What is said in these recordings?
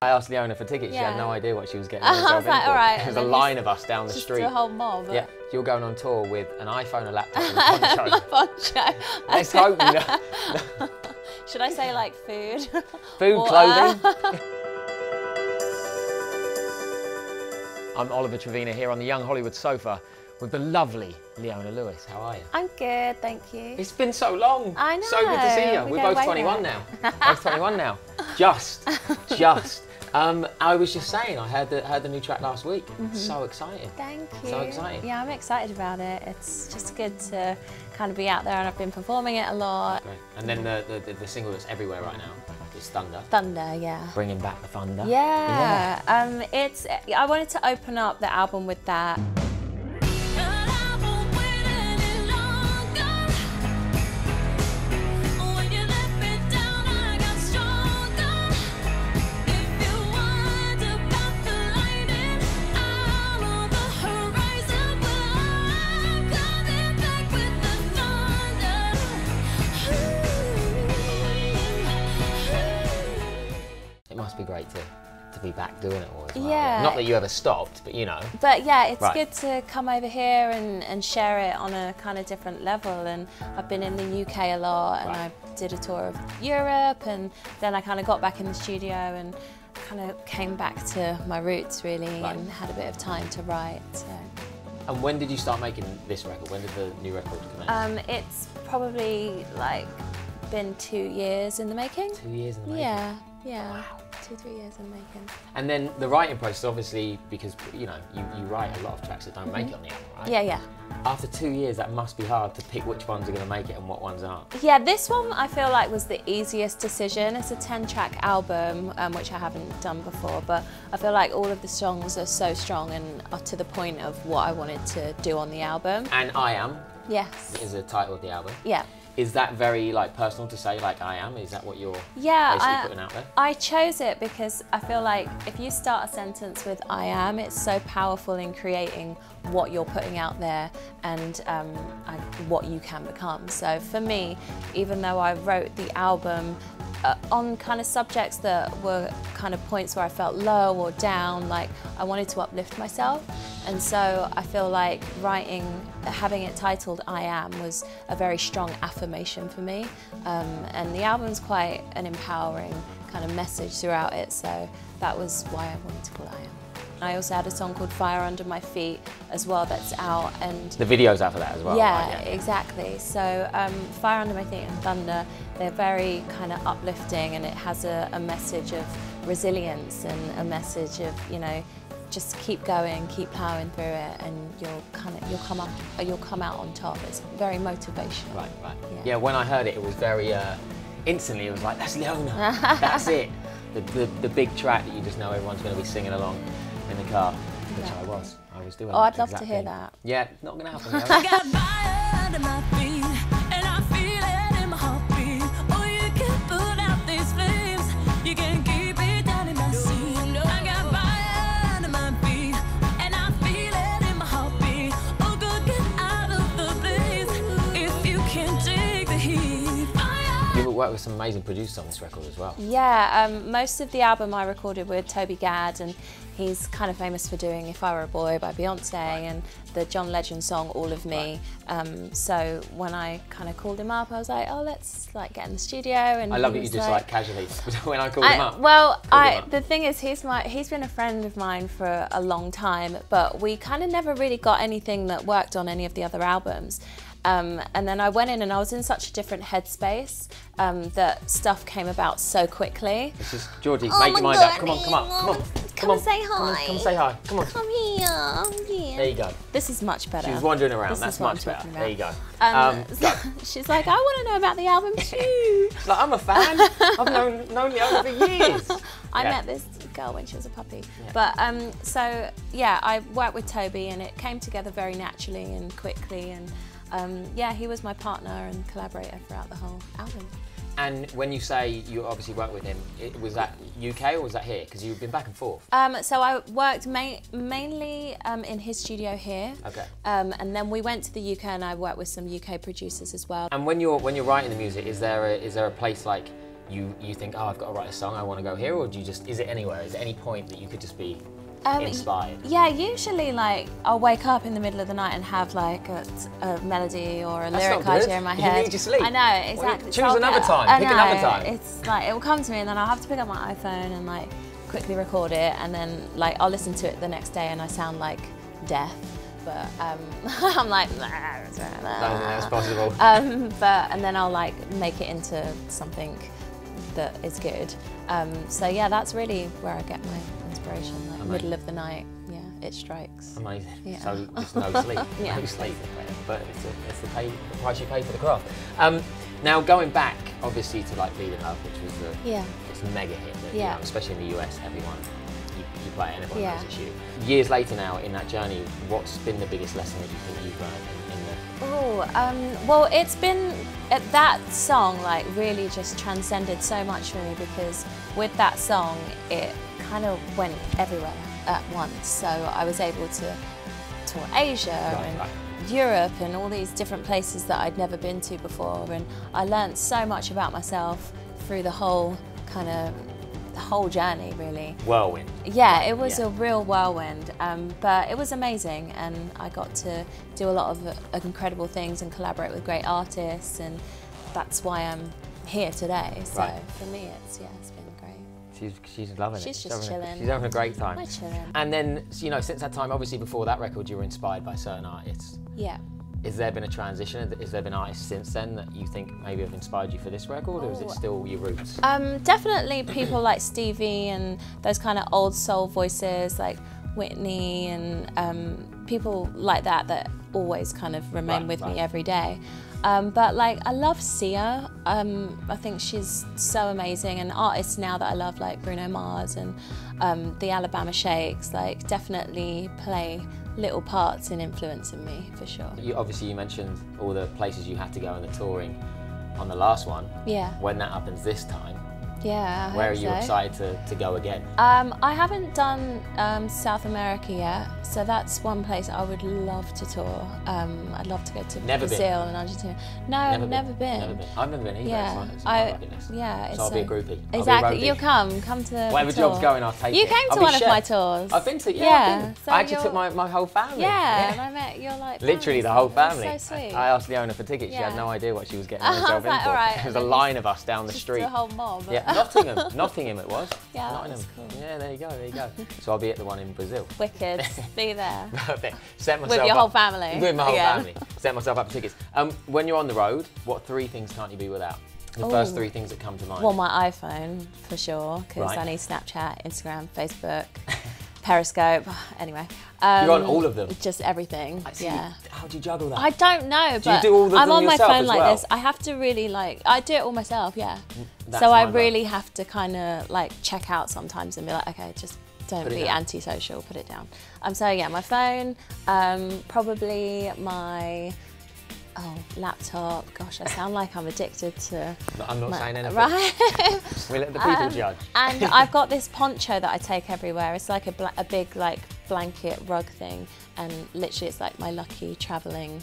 I asked Leona for tickets. She had no idea what she was getting I was like, all right. There was a line of us down the street. Just a whole mob. Yeah, you're going on tour with an iPhone, a laptop, and a poncho. A poncho. Let's hope no. Should I say like food? Food, Water. clothing. I'm Oliver Trevina here on the Young Hollywood sofa with the lovely Leona Lewis. How are you? I'm good, thank you. It's been so long. I know. So good to see you. We're both 21 now. Both 21 now. Just. I was just saying, I heard the new track last week. So excited. Thank you. So excited. Yeah, I'm excited about it. It's just good to kind of be out there, and I've been performing it a lot. Great. And then the single that's everywhere right now is Thunder. Thunder, yeah. Bringing back the thunder. Yeah. I wanted to open up the album with that. It must be great to be back doing it all as well. Yeah. Not that you ever stopped, but you know. But yeah, it's good to come over here and share it on a kind of different level. And I've been in the UK a lot, and I did a tour of Europe, and then I kind of got back in the studio and kind of came back to my roots really, and had a bit of time to write. So. And when did you start making this record? When did the new record come out? It's probably like been 2 years in the making. 2 years in the making? Yeah. Wow. 2-3 years in the making. And then the writing process, obviously, because you know you write a lot of tracks that don't make it on the album, right? Yeah. After 2 years, that must be hard to pick which ones are going to make it and what ones aren't. Yeah, this one I feel like was the easiest decision. It's a 10-track album, which I haven't done before, but I feel like all of the songs are so strong and are to the point of what I wanted to do on the album. And I Am. Yes. Is the title of the album. Yeah. Is that very like personal to say, like I am? Is that what you're basically putting out there? I chose it because I feel like if you start a sentence with I am, it's so powerful in creating what you're putting out there and what you can become. So for me, even though I wrote the album on kind of subjects that were kind of points where I felt low or down, like I wanted to uplift myself. And so I feel like having it titled I Am was a very strong affirmation for me. And the album's quite an empowering kind of message throughout it, so that was why I wanted to call it I Am. I also had a song called Fire Under My Feet as well that's out, and the video's out for that as well. Yeah, right? exactly. So Fire Under My Feet and Thunder, they're very kind of uplifting, and it has a message of resilience and a message of, you know, just keep going, keep ploughing through it, and you'll come out on top. It's very motivational. Right. Yeah, when I heard it, it was very instantly. It was like, that's Leona. That's it. The big track that you just know everyone's going to be singing along in the car, which I was doing. Oh, I'd love to hear that. Yeah, not going to happen. I got fire under my feet, and I feel it in my heartbeat. Oh, you can put out these flames, you can keep it down in my seat. I got fire under my feet, and I feel it in my heartbeat. Oh, good, get out of the blaze if you can take the heat. You worked with some amazing producers on this record as well. Yeah, most of the album I recorded with Toby Gad, and he's kind of famous for doing If I Were a Boy by Beyonce and the John Legend song All of Me. So when I kind of called him up, I was like, oh, let's like get in the studio. And I love that you just like casually when I called him up. Well, the thing is, he's been a friend of mine for a long time, but we kind of never really got anything that worked on any of the other albums. And then I went in and I was in such a different headspace that stuff came about so quickly. It's just, Georgie, make your mind up. Come on. Come and say hi. Come say hi. Come on. Come here. There you go. This is much better. She was wandering around. That's much better. There you go. She's like, I want to know about the album too. She's like, I'm a fan. I've known Leona for years. I met this girl when she was a puppy. Yeah. But so yeah, I worked with Toby, and it came together very naturally and quickly. And yeah, he was my partner and collaborator throughout the whole album. And when you say you obviously worked with him, was that UK or was that here? Because you've been back and forth. So I worked mainly in his studio here. Okay. And then we went to the UK, and I worked with some UK producers as well. And when you're writing the music, is there a place like you think, oh, I've got to write a song, I want to go here, or do you just, is it anywhere? Is there any point that you could just be inspired? Yeah, usually like I'll wake up in the middle of the night and have like a melody or a lyric idea in my head. You need your sleep. I know, exactly. Well, choose another time, pick another time. It's like, it will come to me and then I'll have to pick up my iPhone and like quickly record it, and then like I'll listen to it the next day and I sound like death. But I'm like, nah, I don't think that's possible. and then I'll like make it into something that is good. So yeah, that's really where I get my inspiration. Like middle of the night, yeah, it strikes. Amazing. Yeah. So just no sleep, Yeah. no sleep. But it's the price you pay for the craft. Now going back, obviously, to like Bleeding Love, which was this mega hit that, you know, especially in the US, everyone. You play it and everyone knows it's you. Years later now, in that journey, what's been the biggest lesson that you think you've learned in the... Well, it's been, that song like really just transcended so much for me, because with that song, it kind of went everywhere at once. So I was able to tour Asia and Europe and all these different places that I'd never been to before. And I learned so much about myself through the whole whole journey, really. Whirlwind. Yeah, it was a real whirlwind, but it was amazing, and I got to do a lot of incredible things and collaborate with great artists, and that's why I'm here today. So for me, it's been great. She's loving it. She's just chilling. She's having a great time. We're chilling. And then, you know, since that time, obviously before that record, you were inspired by certain artists. Yeah. Has there been a transition? Has there been artists since then that you think maybe have inspired you for this record, or is it still your roots? Definitely people like Stevie and those kind of old soul voices like Whitney and people like that always kind of remain with me every day. But like, I love Sia. I think she's so amazing, and artists now that I love like Bruno Mars and the Alabama Shakes, like definitely play little parts in influencing me, for sure. You mentioned all the places you had to go and the touring on the last one. Yeah. When that happens this time, yeah, where are you excited to go again? I haven't done South America yet, so that's one place I would love to tour. I'd love to go to Brazil and Argentina. No, I've never been. I've never been either. Yeah, it's my bucket list. yeah. So I'll be a groupie. Exactly. You'll come to the whatever tour. job's going, I'll take you it. You came to one of my tours. I've been to, So I actually took my whole family. Yeah, and I met your like literally the whole family. That's so sweet. I asked Leona for tickets. She had no idea what she was getting herself in for. Right. There was a line of us down the street. The whole mob. Yeah, Nottingham it was. Yeah, Nottingham. That's cool. Yeah, there you go. So I'll be at the one in Brazil. Wicked. Be there. Perfect. Set myself with your up, whole family. With my whole family. Set myself up for tickets. When you're on the road, what 3 things can't you be without? The first 3 things that come to mind. Well, my iPhone, for sure, because I need Snapchat, Instagram, Facebook, Periscope, anyway. You're on all of them? Just everything, yeah. How do you juggle that? I don't know, but do you do all of them I'm on my yourself phone as like well? this. I have to really I do it all myself, yeah. That's so I my really have to kind of like check out sometimes and be like, okay, just don't be antisocial, put it down. So yeah, my phone, probably my laptop. Gosh, I sound like I'm addicted to. I'm not saying anything. Right. We let the people judge. And I've got this poncho that I take everywhere. It's like a big like blanket rug thing, and literally it's like my lucky travelling.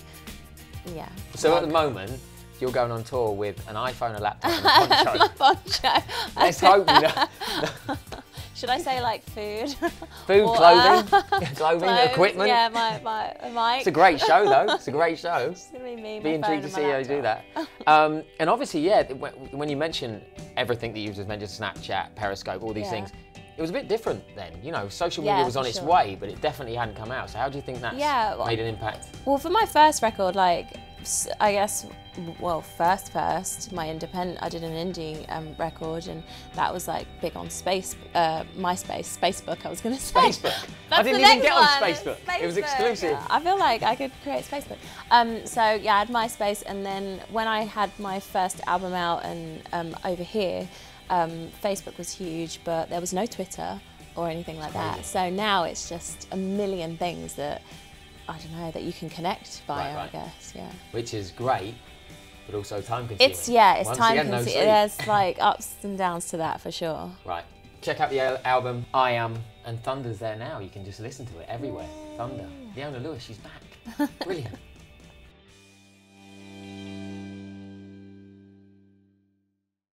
Yeah. So at the moment, you're going on tour with an iPhone, a laptop, and a poncho. My poncho. Let's hope you Should I say like food? Food, clothing, equipment. Yeah, my mic. It's a great show though. It's a great show. It's gonna be me. Be intrigued to see how you do that. And obviously, yeah, when you mention everything that you just mentioned, Snapchat, Periscope, all these things, it was a bit different then. You know, social media was on its way, but it definitely hadn't come out. So how do you think that's made an impact? Well, for my first record, like, I guess, well, first, my independent, I did an indie record, and that was like big on MySpace, Facebook, I was going to say. Facebook? I didn't even get on Facebook. It was exclusive. Yeah. I feel like I could create Facebook. So yeah, I had MySpace, and then when I had my first album out and over here, Facebook was huge, but there was no Twitter or anything like that. So now it's just a million things that, I don't know, that you can connect via, I guess, yeah. Which is great, but also time consuming. It's time consuming. There's like ups and downs to that for sure. Right. Check out the album, I Am, and Thunder's there now. You can just listen to it everywhere. Thunder. Leona Lewis, she's back. Brilliant.